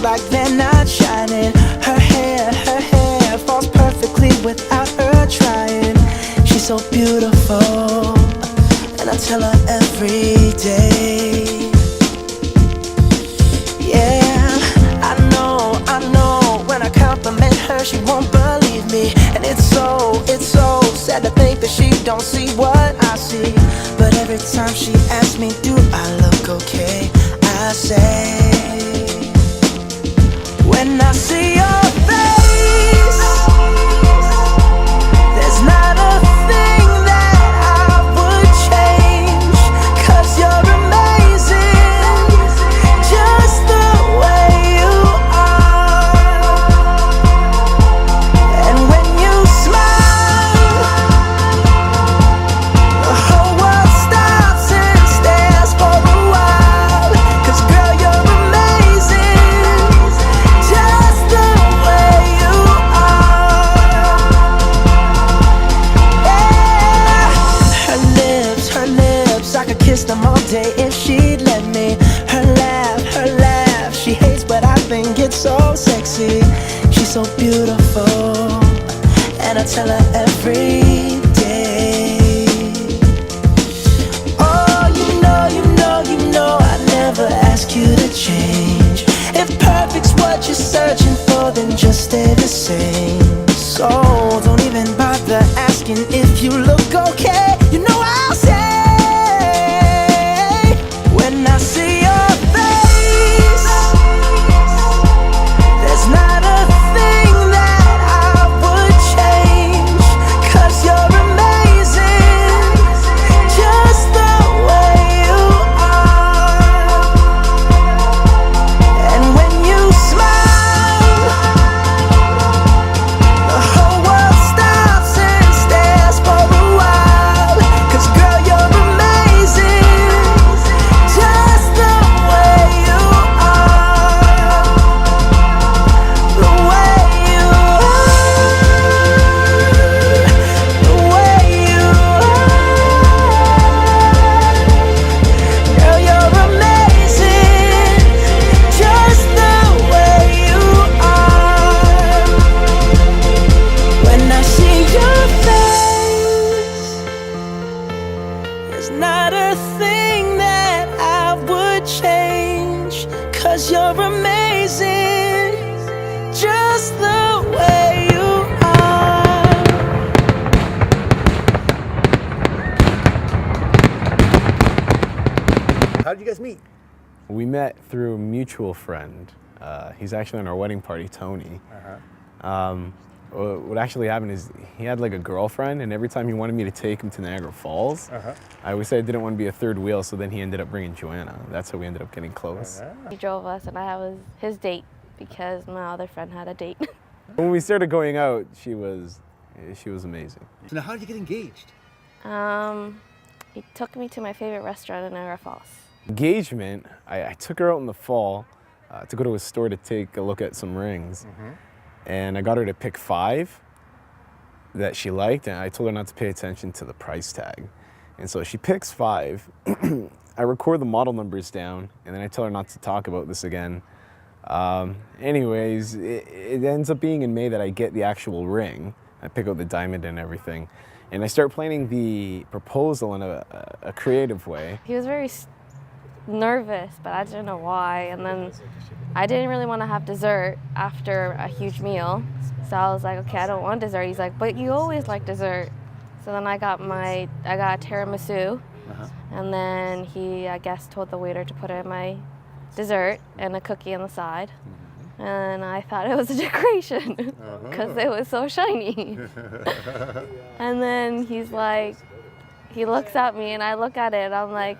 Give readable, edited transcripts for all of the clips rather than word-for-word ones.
feels like they're not shining. Her hair falls perfectly without her trying. She's so beautiful, and I tell her every day. Yeah, I know, when I compliment her, she won't believe me. And it's so sad to think that she don't see what I see. But every time she asks me, do I look okay, I say, when I see your face, there's not a thing that I would change. 'Cause you're amazing, just the way you are. And when you smile, the whole world stops and stares for a while. 'Cause girl, you're amazing, just the way you are. Yeah. Her lips, I could kiss them all day if she'd let me. Her laugh, she hates but I think it's so sexy. She's so beautiful, and I tell her every day. Oh, you know I never ask you to change. If perfect's what you're searching for, then just stay the same. So don't even bother asking if you look okay. You know I'll say, when I see your face, there's not a thing that I would change. 'Cause you're amazing, just the way you are. And when you smile, the whole world stops and stares for a while. 'Cause girl, you're amazing, just the way you are. The way you are, the way you are. Girl, you're amazing, just the way you are. When I see your face, there's not a thing that I would change. 'Cause you're amazing, just the way you are. How did you guys meet? We met through a mutual friend. He's actually in our wedding party, Tony. What actually happened is he had like a girlfriend, and every time he wanted me to take him to Niagara Falls, I always said I didn't want to be a third wheel, so then he ended up bringing Johanna. That's how we ended up getting close. He drove us, and I was his date because my other friend had a date. When we started going out, she was amazing. So now how did you get engaged? He took me to my favorite restaurant in Niagara Falls. Engagement, I took her out in the fall to go to a store to take a look at some rings. And I got her to pick 5 that she liked, and I told her not to pay attention to the price tag. And so she picks 5. I record the model numbers down, and then I tell her not to talk about this again. Anyways, it ends up being in May that I get the actual ring. I pick out the diamond and everything. And I start planning the proposal in a creative way. He was very nervous, but I didn't know why. And then I didn't really want to have dessert after a huge meal. So I was like, okay, I don't want dessert. He's like, but you always like dessert. So then I got tiramisu. And then he, I guess, told the waiter to put in my dessert and a cookie on the side. And I thought it was a decoration because it was so shiny. And then he's like, he looks at me and I look at it and I'm like,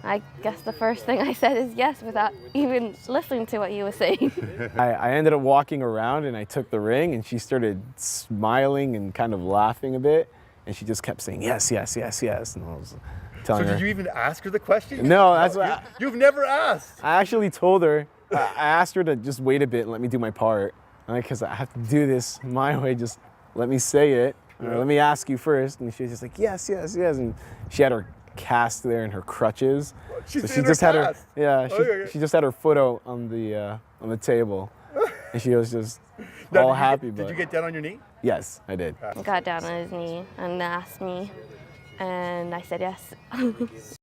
I guess the first thing I said is yes without even listening to what he was saying. I ended up walking around and I took the ring and she started smiling and kind of laughing a bit. And she just kept saying, yes, yes, yes, yes. And I was telling her. So did you even ask her the question? No, that's what You've never asked. I actually told her, I asked her to just wait a bit and let me do my part. Because I have to do this my way, just let me say it. Or let me ask you first. And she was just like, yes, yes, yes. And she had her cast there in her crutches. She's So in she her just had her, cast. yeah, Okay. she just had her foot out on the table, and she was just Now, all did you happy. Did But you get down on your knee? yes, I did. Got down on his knee and asked me, and I said yes.